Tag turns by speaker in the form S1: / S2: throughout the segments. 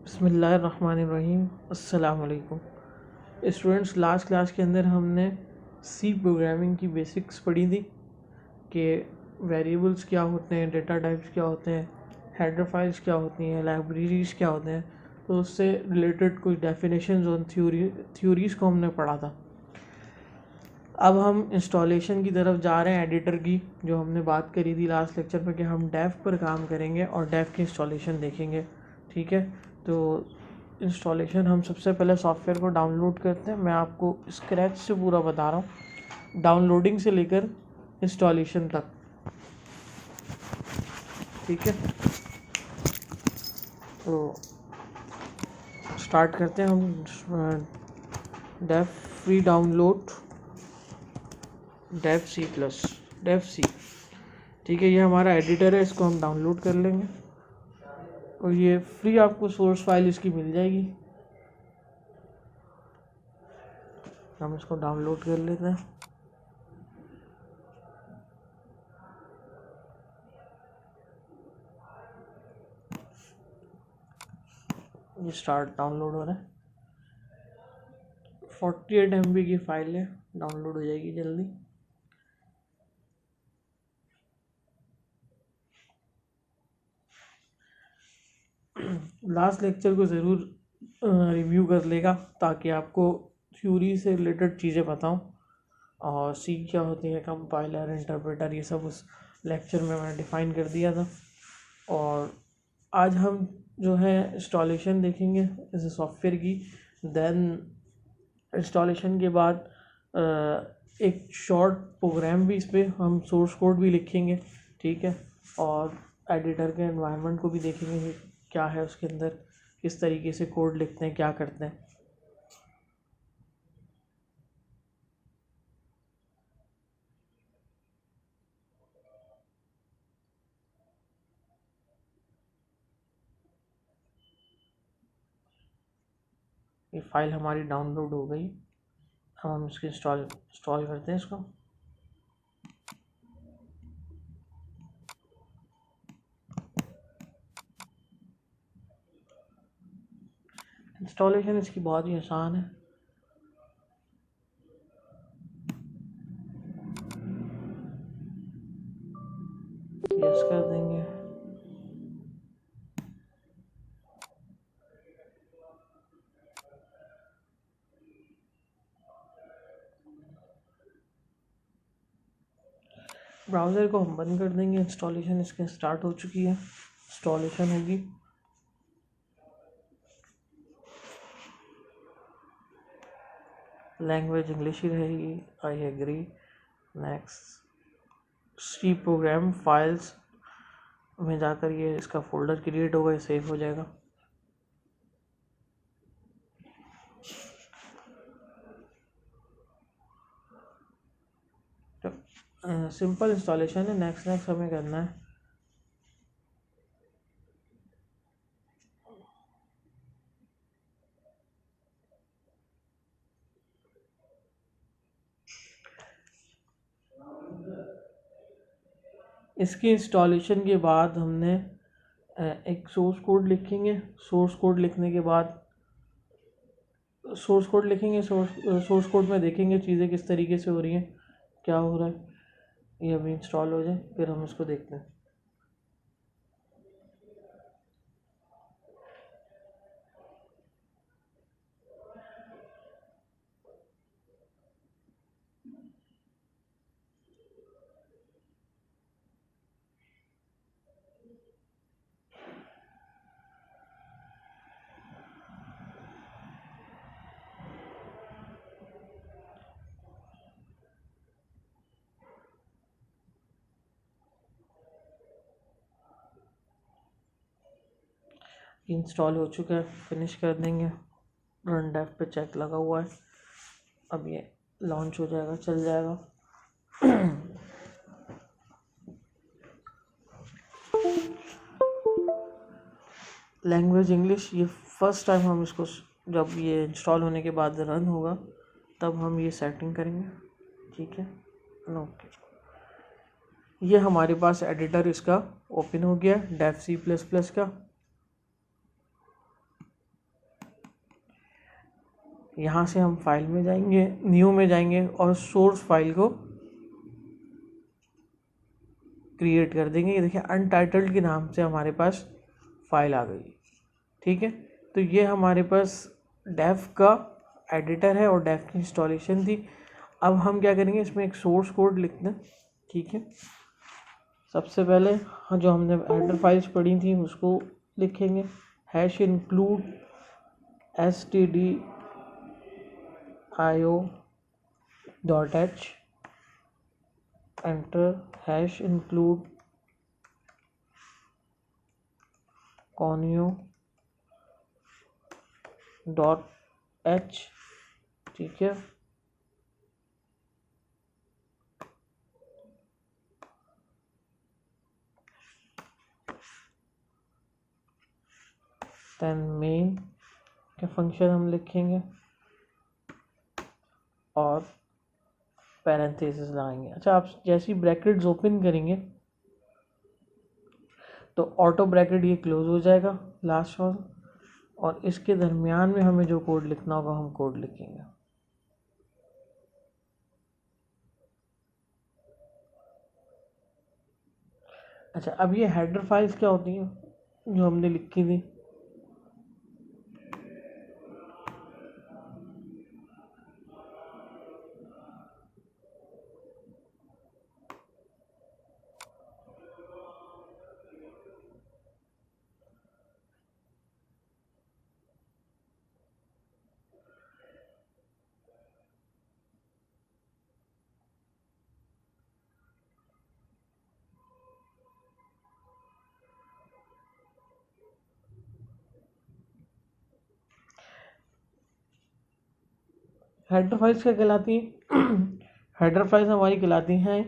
S1: बिस्मिल्लाहिर्रहमानिर्रहीम। अस्सलाम वालेकुम स्टूडेंट्स। लास्ट क्लास के अंदर हमने सी प्रोग्रामिंग की बेसिक्स पढ़ी थी कि वेरिएबल्स क्या होते हैं, डेटा टाइप्स क्या होते हैं, हेडर फाइल्स क्या होती हैं, लाइब्रेरीज क्या होते हैं। तो उससे रिलेटेड कुछ डेफिनेशंस और थ्योरीज़ को हमने पढ़ा था। अब हम इंस्टॉलेशन की तरफ जा रहे हैं एडिटर की, जो हमने बात करी थी लास्ट लेक्चर में कि हम डेव पर काम करेंगे और डेव की इंस्टॉलेशन देखेंगे। ठीक है, तो इंस्टॉलेशन हम सबसे पहले सॉफ्टवेयर को डाउनलोड करते हैं। मैं आपको स्क्रैच से पूरा बता रहा हूँ, डाउनलोडिंग से लेकर इंस्टॉलेशन तक। ठीक है, तो स्टार्ट करते हैं हम। Dev free download Dev C plus Dev C. ठीक है, ये हमारा एडिटर है, इसको हम डाउनलोड कर लेंगे और ये फ्री आपको सोर्स फाइल इसकी मिल जाएगी। हम इसको डाउनलोड कर लेते हैं। ये स्टार्ट डाउनलोड हो रहा है। 48 MB की फाइल है, डाउनलोड हो जाएगी जल्दी। लास्ट लेक्चर को ज़रूर रिव्यू कर लेगा ताकि आपको थ्योरी से रिलेटेड चीज़ें बताऊं, और सी क्या होती है, कंपाइलर, इंटरप्रेटर, ये सब उस लेक्चर में मैंने डिफ़ाइन कर दिया था। और आज हम जो है इंस्टॉलेशन देखेंगे इस सॉफ्टवेयर की। देन इंस्टॉलेशन के बाद एक शॉर्ट प्रोग्राम भी इस पर हम सोर्स कोड भी लिखेंगे। ठीक है, और एडिटर के एनवायरनमेंट को भी देखेंगे कि क्या है उसके अंदर, किस तरीके से कोड लिखते हैं, क्या करते हैं। ये फाइल हमारी डाउनलोड हो गई। अब हम इसको इंस्टॉल करते हैं इसको। इंस्टॉलेशन इसकी बहुत ही आसान है। यस कर देंगे। ब्राउज़र को हम बंद कर देंगे। इंस्टॉलेशन इसके स्टार्ट हो चुकी है, इंस्टॉलेशन होगी। लैंग्वेज इंग्लिश ही रहेगी। I agree, next. C program files में जाकर ये इसका फोल्डर क्रिएट होगा, ये सेव हो जाएगा। सिंपल इंस्टॉलेशन है। नेक्स्ट हमें करना है। इसकी इंस्टॉलेशन के बाद हमने एक सोर्स कोड लिखेंगे। सोर्स कोड लिखने के बाद सोर्स कोड में देखेंगे चीज़ें किस तरीके से हो रही हैं, क्या हो रहा है। ये अभी इंस्टॉल हो जाए फिर हम इसको देखते हैं। इंस्टॉल हो चुका है, फिनिश कर देंगे। रन डेव पे चेक लगा हुआ है। अब ये लॉन्च हो जाएगा, चल जाएगा। लैंग्वेज इंग्लिश, ये फर्स्ट टाइम हम इसको, जब ये इंस्टॉल होने के बाद रन होगा तब हम ये सेटिंग करेंगे। ठीक है, ओके। ये हमारे पास एडिटर इसका ओपन हो गया, डेव C++ का। यहाँ से हम फाइल में जाएंगे, न्यू में जाएंगे और सोर्स फाइल को क्रिएट कर देंगे। ये देखिए अनटाइटल्ड के नाम से हमारे पास फाइल आ गई। ठीक है, तो ये हमारे पास डेव का एडिटर है और डेव की इंस्टॉलेशन थी। अब हम क्या करेंगे, इसमें एक सोर्स कोड लिखना है। ठीक है, सबसे पहले जो हमने हेडर फाइल्स पढ़ी थी उसको लिखेंगे। Hash include stdio.h, enter. Hash include conio.h। ठीक है, देन मेन के फंक्शन हम लिखेंगे और पैरेंथेसिस लगाएंगे। अच्छा, आप जैसी ब्रैकेट्स ओपन करेंगे तो ऑटो ब्रैकेट ये क्लोज हो जाएगा लास्ट वाला, और इसके दरमियान में हमें जो कोड लिखना होगा हम कोड लिखेंगे। अच्छा, अब ये हेडर फाइल्स क्या होती हैं जो हमने लिखी थी। हेडर फाइल्स क्या कहलाती हैं? हेडर फाइल्स हमारी कहलाती हैं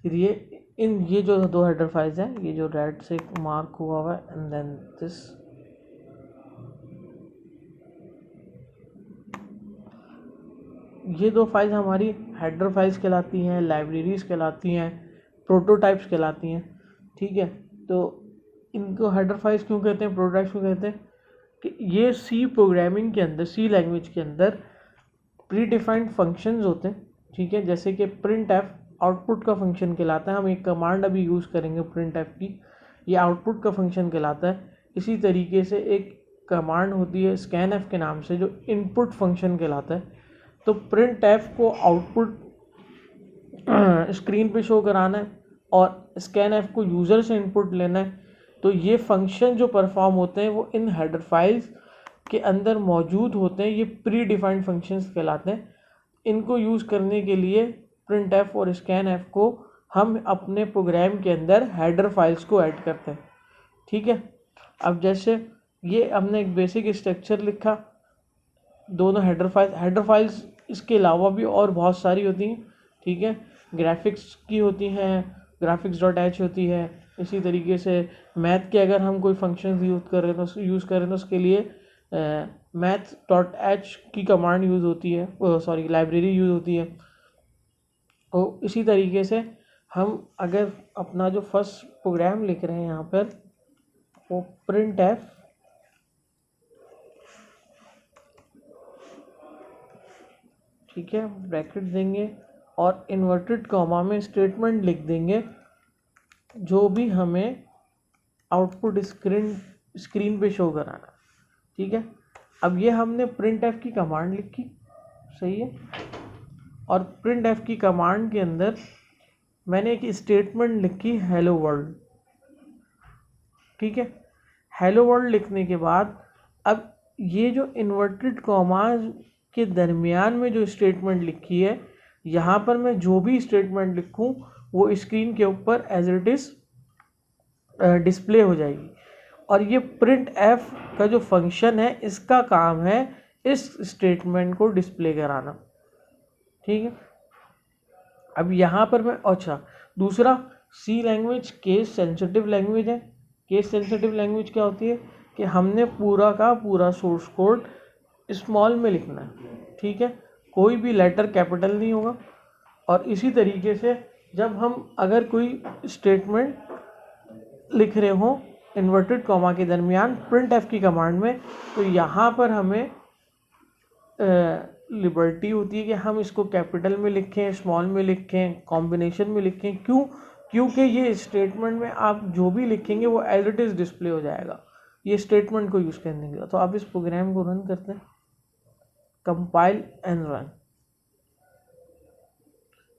S1: ये जो दो हेडर फाइल्स हैं, ये जो रेड से मार्क हुआ है एंड देन दिस, ये दो फाइल्स हमारी हेडर फाइल्स कहलाती हैं, लाइब्रेरीज कहलाती हैं, प्रोटोटाइप्स कहलाती हैं। ठीक है, तो इनको हेडर फाइल्स क्यों कहते हैं, प्रोटोटाइप्स क्यों कहते हैं कि ये सी प्रोग्रामिंग के अंदर, सी लैंग्वेज के अंदर प्री डिफाइंड फंक्शंस होते हैं। ठीक है, जैसे कि प्रिंट एफ आउटपुट का फंक्शन कहलाता है। हम एक कमांड अभी यूज़ करेंगे प्रिंट एफ की, ये आउटपुट का फंक्शन कहलाता है। इसी तरीके से एक कमांड होती है स्कैन एफ के नाम से जो इनपुट फंक्शन कहलाता है। तो प्रिंट एफ को आउटपुट स्क्रीन पे शो कराना है और स्कैन एफ को यूज़र से इनपुट लेना है। तो ये फंक्शन जो परफॉर्म होते हैं वो इन हेडर फाइल्स के अंदर मौजूद होते हैं। ये प्री डिफाइंड फंक्शंस कहलाते हैं। इनको यूज़ करने के लिए प्रिंट एफ और स्कैन एफ को हम अपने प्रोग्राम के अंदर हेडर फाइल्स को ऐड करते हैं। ठीक है, अब जैसे ये हमने एक बेसिक स्ट्रक्चर लिखा, दोनों हेडर फाइल्स इसके अलावा भी और बहुत सारी होती हैं। ठीक है, ग्राफिक्स की होती हैं, graphics.h होती है। इसी तरीके से मैथ के अगर हम कोई फंक्शन यूज़ कर रहे हैं तो उसके लिए math.h की कमांड यूज़ होती है, सॉरी लाइब्रेरी यूज़ होती है। तो इसी तरीके से हम अगर अपना जो फर्स्ट प्रोग्राम लिख रहे हैं यहाँ पर वो प्रिंट एफ ठीक है, ब्रैकेट देंगे और इन्वर्टेड कॉमा में स्टेटमेंट लिख देंगे जो भी हमें आउटपुट स्क्रीन पे शो कराना। ठीक है, अब ये हमने प्रिंट एफ की कमांड लिखी, सही है, और प्रिंट एफ की कमांड के अंदर मैंने एक स्टेटमेंट लिखी हेलो वर्ल्ड। ठीक है, हेलो वर्ल्ड लिखने के बाद अब ये जो इन्वर्टेड कॉमास के दरमियान में जो स्टेटमेंट लिखी है, यहाँ पर मैं जो भी स्टेटमेंट लिखूँ वो स्क्रीन के ऊपर एज इट इज़ डिस्प्ले हो जाएगी। और ये प्रिंट एफ का जो फंक्शन है इसका काम है इस स्टेटमेंट को डिस्प्ले कराना। ठीक है, अब यहाँ पर मैं, अच्छा दूसरा, सी लैंग्वेज केस सेंसिटिव लैंग्वेज है। केस सेंसिटिव लैंग्वेज क्या होती है कि हमने पूरा का पूरा सोर्स कोड स्मॉल में लिखना है। ठीक है, कोई भी लेटर कैपिटल नहीं होगा। और इसी तरीके से जब हम अगर कोई स्टेटमेंट लिख रहे हो इन्वर्टेड कॉमा के दरमियान प्रिंट एफ की कमांड में, तो यहाँ पर हमें लिबर्टी होती है कि हम इसको कैपिटल में लिखें, स्मॉल में लिखें, कॉम्बिनेशन में लिखें। क्यों? क्योंकि ये स्टेटमेंट में आप जो भी लिखेंगे वो एज इट इज़ डिस्प्ले हो जाएगा ये स्टेटमेंट को यूज़ करने के लिए। तो आप इस प्रोग्राम को रन करते हैं, कंपाइल एंड रन,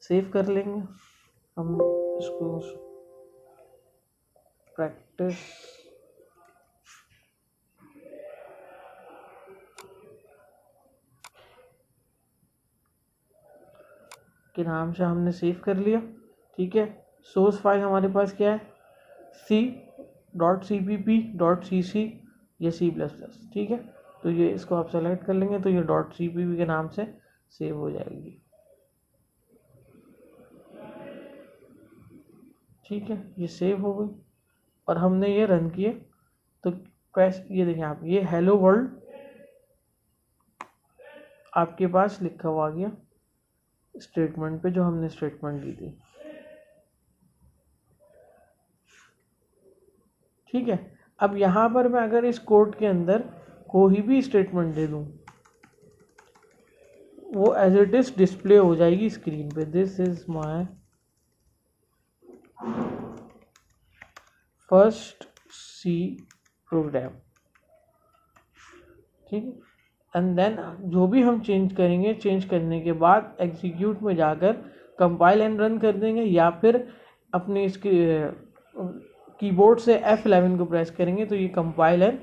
S1: सेव कर लेंगे हम इसको, प्रैक्टिस के नाम से हमने सेव कर लिया। ठीक है, सोर्स फाइल हमारे पास क्या है, c.cpp.cc या C++। ठीक है, तो ये इसको आप सेलेक्ट कर लेंगे तो ये .cpp के नाम से सेव हो जाएगी। ठीक है, ये सेव हो गई और हमने ये रन किए तो कैसे, ये देखें आप, ये हेलो वर्ल्ड आपके पास लिखा हुआ आ गया स्टेटमेंट पे जो हमने स्टेटमेंट दी थी। ठीक है, अब यहाँ पर मैं अगर इस कोड के अंदर कोई भी स्टेटमेंट दे दूँ वो एज इट इज डिस्प्ले हो जाएगी स्क्रीन पे। This is my first C program. ठीक है, एंड देन जो भी हम चेंज करेंगे, चेंज करने के बाद एग्जीक्यूट में जाकर कंपाइल एंड रन कर देंगे, या फिर अपने इसके कीबोर्ड से F11 को प्रेस करेंगे तो ये कंपाइल एंड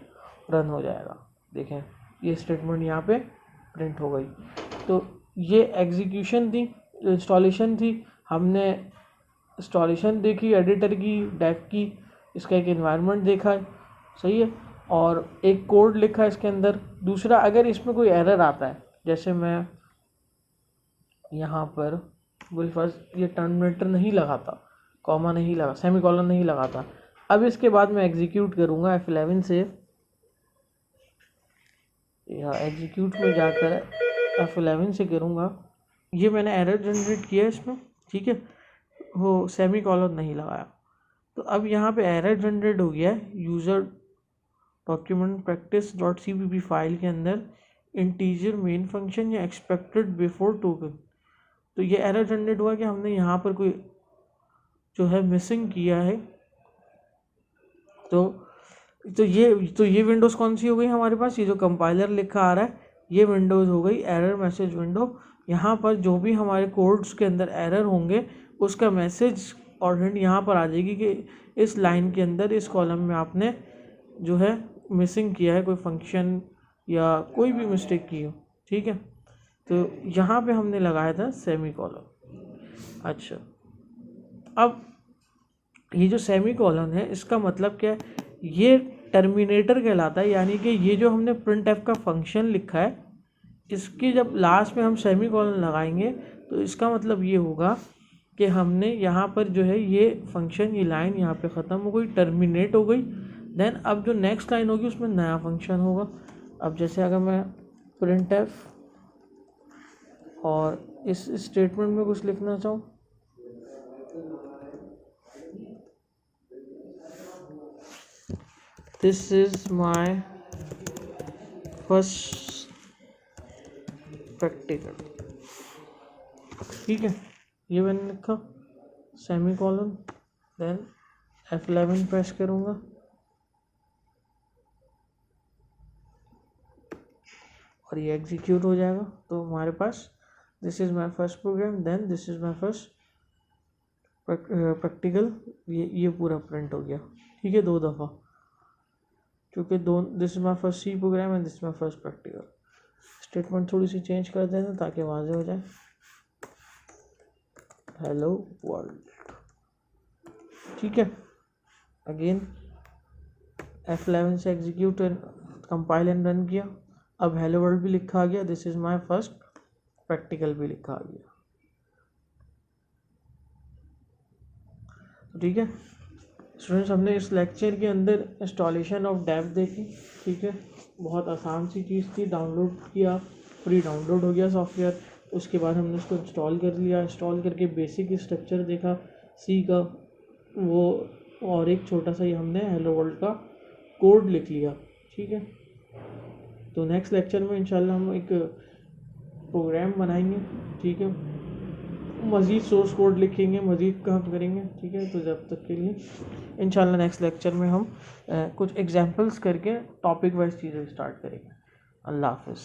S1: रन हो जाएगा। देखें ये स्टेटमेंट यहाँ पे प्रिंट हो गई। तो ये एग्जीक्यूशन थी, इंस्टॉलेशन थी, हमने इंस्टॉलेशन देखी एडिटर की, डेव की, इसका एक एनवायरनमेंट देखा, सही है, और एक कोड लिखा इसके अंदर। दूसरा, अगर इसमें कोई एरर आता है, जैसे मैं यहाँ पर फर्स्ट ये टर्मिनेटर नहीं लगाता, कॉमा नहीं लगा, सेमीकोलन नहीं लगाता, अब इसके बाद मैं एग्जीक्यूट करूँगा F11 से, या एग्जीक्यूट में जाकर F11 से करूँगा, ये मैंने एरर जनरेट किया इसमें। ठीक है, वो सेमीकोलन नहीं लगाया, तो अब यहाँ पे एरर जनरेट हो गया है यूज़र डॉक्यूमेंट practice.cpp फाइल के अंदर इंटीजर मेन फंक्शन या एक्सपेक्टेड बिफोर टोकन। तो ये एरर जनरेट हुआ कि हमने यहाँ पर कोई जो है मिसिंग किया है। तो ये विंडोज़ कौन सी हो गई हमारे पास, ये जो कंपाइलर लिखा आ रहा है ये विंडोज़ हो गई एरर मैसेज विंडो। यहाँ पर जो भी हमारे कोड्स के अंदर एरर होंगे उसका मैसेज और हिंट यहाँ पर आ जाएगी कि इस लाइन के अंदर, इस कॉलम में आपने जो है मिसिंग किया है कोई फंक्शन या कोई भी मिस्टेक की हो। ठीक है, तो यहाँ पे हमने लगाया था सेमीकोलन। अच्छा, अब ये जो सेमीकोलन है इसका मतलब क्या है, ये टर्मिनेटर कहलाता है, यानी कि ये जो हमने printf का फंक्शन लिखा है इसके जब लास्ट में हम सेमीकोलन लगाएंगे तो इसका मतलब ये होगा कि हमने यहाँ पर जो है ये फंक्शन, ये लाइन यहाँ पे ख़त्म हो गई, टर्मिनेट हो गई। देन अब जो नेक्स्ट लाइन होगी उसमें नया फंक्शन होगा। अब जैसे अगर मैं printf और इस स्टेटमेंट में कुछ लिखना चाहूँ, this is my first practical. ठीक है, ये मैंने लिखा सेमीकोलन, देन F11 प्रेस करूँगा और ये एग्जीक्यूट हो जाएगा। तो हमारे पास this is my first program, then this is my first practical, ये पूरा प्रिंट हो गया। ठीक है, 2 दफ़ा, क्योंकि this is my first C program and this is my first practical. Statement थोड़ी सी चेंज कर देना ताकि वाज़ेह हो जाए, हेलो वर्ल्ड। ठीक है, अगेन F11 से एग्जीक्यूट कंपाइल एंड रन किया, अब हेलो वर्ल्ड भी लिखा आ गया, this is my first practical भी लिखा आ गया। ठीक है स्टूडेंट्स, हमने इस लेक्चर के अंदर इंस्टॉलेशन ऑफ डेव देखी। ठीक है, बहुत आसान सी चीज़ थी, डाउनलोड किया, फ्री डाउनलोड हो गया सॉफ्टवेयर, उसके बाद हमने उसको इंस्टॉल कर लिया, इंस्टॉल करके बेसिक स्ट्रक्चर देखा सी का वो, और एक छोटा सा ही हमने हेलो वर्ल्ड का कोड लिख लिया। ठीक है, तो नेक्स्ट लेक्चर में इंशाल्लाह हम एक प्रोग्राम बनाएंगे, ठीक है, मज़ीद सोर्स कोड लिखेंगे, मज़ीद काम करेंगे, ठीक है। तो जब तक के लिए इंशाल्लाह नेक्स्ट लेक्चर में हम कुछ एग्जांपल्स करके टॉपिक वाइज चीज़ें स्टार्ट करेंगे। अल्लाह हाफ़िज़।